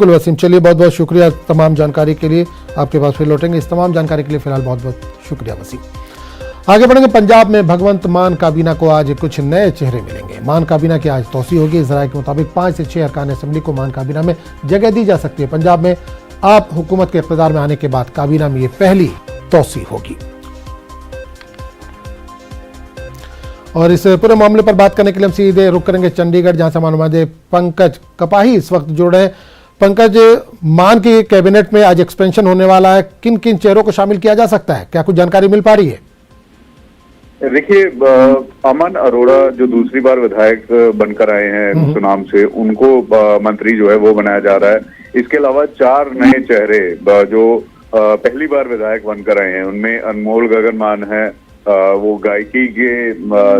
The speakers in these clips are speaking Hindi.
बिल्कुल वसीम, चलिए बहुत बहुत शुक्रिया तमाम जानकारी के लिए। आपके पास फिर लौटेंगे इस तमाम जानकारी के लिए। फिलहाल बहुत बहुत शुक्रिया वसीम। आगे बढ़ेंगे। पंजाब में भगवंत मान काबीना को आज कुछ नए चेहरे मिलेंगे। मान काबीना की आज तौसी होगी। इस राय के मुताबिक 5 से 6 अरकान असेंबली को मान काबीना में जगह दी जा सकती है। पंजाब में आप हुकूमत के इक़्तिदार में आने के बाद काबीना में ये पहली तौसी होगी। और इस पूरे मामले पर बात करने के लिए हम सीधे रुक करेंगे चंडीगढ़, जहां से हमारे नुमाइंदे पंकज कपाही इस वक्त जुड़ रहे हैं। पंकज, मान की कैबिनेट में आज एक्सपेंशन होने वाला है, किन किन चेहरों को शामिल किया जा सकता है, क्या कुछ जानकारी मिल पा रही है? देखिए, अमन अरोड़ा जो दूसरी बार विधायक बनकर आए हैं सुनाम से, उनको मंत्री जो है वो बनाया जा रहा है। इसके अलावा 4 नए चेहरे जो पहली बार विधायक बनकर आए हैं, उनमें अनमोल गगन मान है, वो गायकी के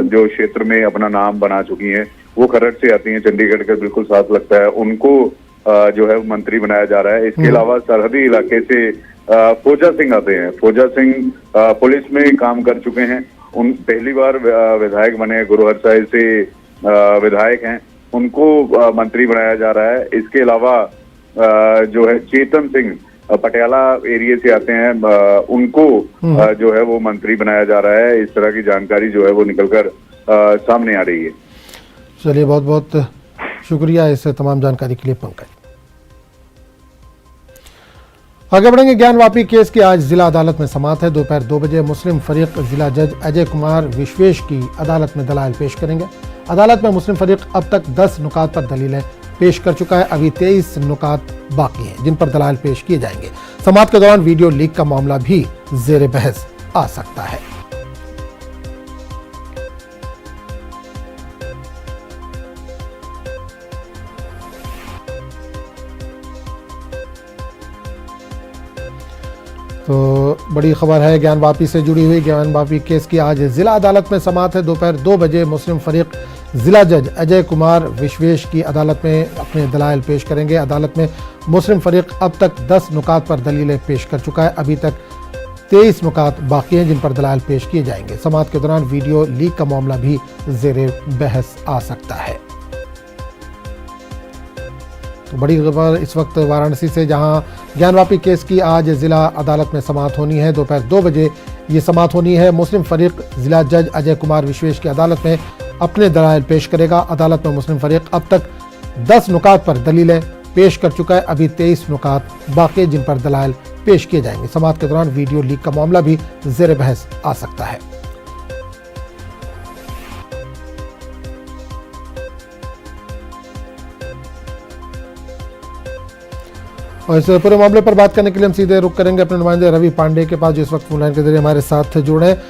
जो क्षेत्र में अपना नाम बना चुकी हैं, वो खरड़ से आती हैं, चंडीगढ़ के बिल्कुल साथ लगता है, उनको जो है मंत्री बनाया जा रहा है। इसके अलावा सरहदी इलाके से फौजा सिंह आते हैं। फौजा सिंह पुलिस में काम कर चुके हैं, उन पहली बार विधायक बने, गुरुहर साहिब से विधायक हैं, उनको मंत्री बनाया जा रहा है। इसके अलावा जो है चेतन सिंह पटियाला एरिया से आते हैं, उनको जो है वो मंत्री बनाया जा रहा है। इस तरह की जानकारी जो है वो निकलकर सामने आ रही है। चलिए बहुत बहुत शुक्रिया इस तमाम जानकारी के लिए पंकज। आगे बढ़ेंगे। ज्ञानवापी केस की आज जिला अदालत में समाअत है। दोपहर 2 बजे मुस्लिम फरीक जिला जज अजय कुमार विश्वेश की अदालत में दलाइल पेश करेंगे। अदालत में मुस्लिम फरीक अब तक 10 नुकात पर दलीलें पेश कर चुका है। अभी 23 नुकात बाकी हैं जिन पर दलाइल पेश किए जाएंगे। समाअत के दौरान वीडियो लीक का मामला भी जेर बहस आ सकता है। तो बड़ी खबर है ज्ञानवापी से जुड़ी हुई। ज्ञानवापी केस की आज जिला अदालत में समाअत है। दोपहर 2 बजे मुस्लिम फरीक जिला जज अजय कुमार विश्वेश की अदालत में अपने दलाइल पेश करेंगे। अदालत में मुस्लिम फरीक अब तक 10 नुकात पर दलीलें पेश कर चुका है। अभी तक 23 नुकात बाकी हैं जिन पर दलाइल पेश किए जाएंगे। समाअत के दौरान वीडियो लीक का मामला भी जेर बहस आ सकता है। तो बड़ी खबर इस वक्त वाराणसी से, जहां ज्ञानवापी केस की आज जिला अदालत में समाअत होनी है। दोपहर 2 बजे ये समाअत होनी है। मुस्लिम फरीक जिला जज अजय कुमार विश्वेश की अदालत में अपने दलाइल पेश करेगा। अदालत में मुस्लिम फरीक अब तक 10 नुकात पर दलीलें पेश कर चुका है। अभी 23 नुकात बाकी जिन पर दलाइल पेश किए जाएंगे। समाअत के दौरान वीडियो लीक का मामला भी जेर बहस आ सकता है। और इस पूरे मामले पर बात करने के लिए हम सीधे रुक करेंगे अपने नुमाइंदे रवि पांडे के पास, जो इस वक्त फोन लाइन के जरिए हमारे साथ जुड़े हैं।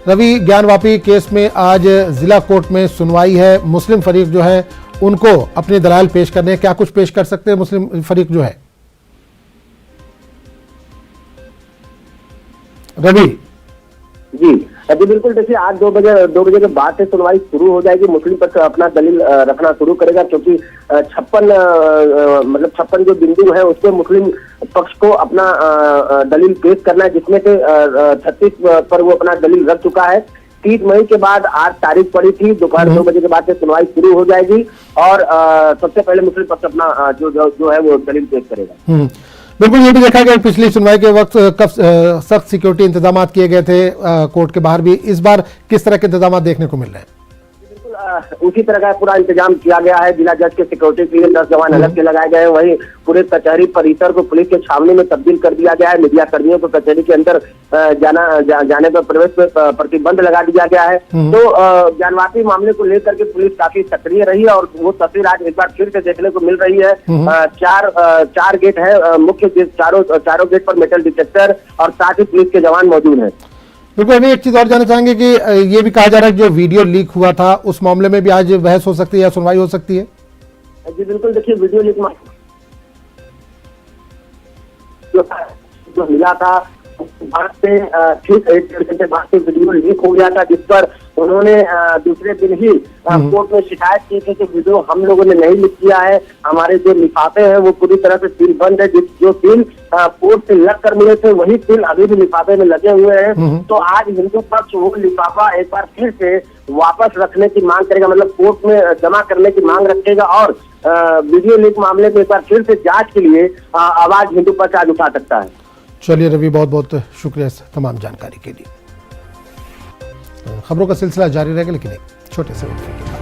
रवि, ज्ञानवापी केस में आज जिला कोर्ट में सुनवाई है। मुस्लिम फरीक जो है उनको अपने दलाइल पेश करने हैं, क्या कुछ पेश कर सकते हैं मुस्लिम फरीक जो है? रवि जी जी बिल्कुल। देखिए, आज 2 बजे के बाद से सुनवाई शुरू हो जाएगी। मुस्लिम पक्ष अपना दलील रखना शुरू करेगा, क्योंकि 56 जो बिंदु है उसमें मुस्लिम पक्ष को अपना दलील पेश करना है, जिसमें से 36 पर वो अपना दलील रख चुका है। 30 मई के बाद आज तारीख पड़ी थी। दोपहर 2 बजे के बाद से सुनवाई शुरू हो जाएगी और सबसे पहले मुस्लिम पक्ष अपना जो है वो दलील पेश करेगा। बिल्कुल, ये भी देखा गया पिछली सुनवाई के वक्त कब सख्त सिक्योरिटी इंतजाम किए गए थे कोर्ट के बाहर भी। इस बार किस तरह के इंतजाम देखने को मिल रहे हैं? उसी तरह का पूरा इंतजाम किया गया है। जिला जज के सिक्योरिटी के लिए 10 जवान अलग के लगाए गए हैं। वहीं पूरे कचहरी परिसर को पुलिस के छावनी में तब्दील कर दिया गया है। मीडिया कर्मियों को कचहरी के अंदर जाने पर प्रवेश पर प्रतिबंध लगा दिया गया है। तो ज्ञानवापी मामले को लेकर के पुलिस काफी सक्रिय रही है और वो तस्वीर आज एक बार फिर से देखने को मिल रही है। 4 गेट है मुख्य, चारों गेट पर मेटल डिटेक्टर और साथ ही पुलिस के जवान मौजूद हैं। बिल्कुल, हमें एक चीज और जानना चाहेंगे कि ये भी कहा जा रहा है कि जो वीडियो लीक हुआ था उस मामले में भी आज बहस हो सकती है या सुनवाई हो सकती है? जी बिल्कुल। देखिए, वीडियो लीक जो मिला था बाद से ठीक 1-1.5 घंटे बाद से वीडियो लीक हो गया था, जिस पर उन्होंने दूसरे दिन ही कोर्ट में शिकायत की थी कि वीडियो हम लोगों ने नहीं लिख किया है, हमारे जो लिफाफे हैं वो पूरी तरह से सील बंद है, जो सील कोर्ट से लग कर मिले थे वही सील अभी भी लिफाफे में लगे हुए हैं। तो आज हिंदू पक्ष वो लिफाफा एक बार फिर से वापस रखने की मांग करेगा, मतलब कोर्ट में जमा करने की मांग रखेगा और वीडियो लीक मामले में एक बार फिर से जांच के लिए आवाज हिंदू पक्ष आज उठा सकता है। चलिए रवि, बहुत बहुत शुक्रिया इस तमाम जानकारी के लिए। खबरों का सिलसिला जारी रहेगा, लेकिन एक छोटे से वक्फे के लिए।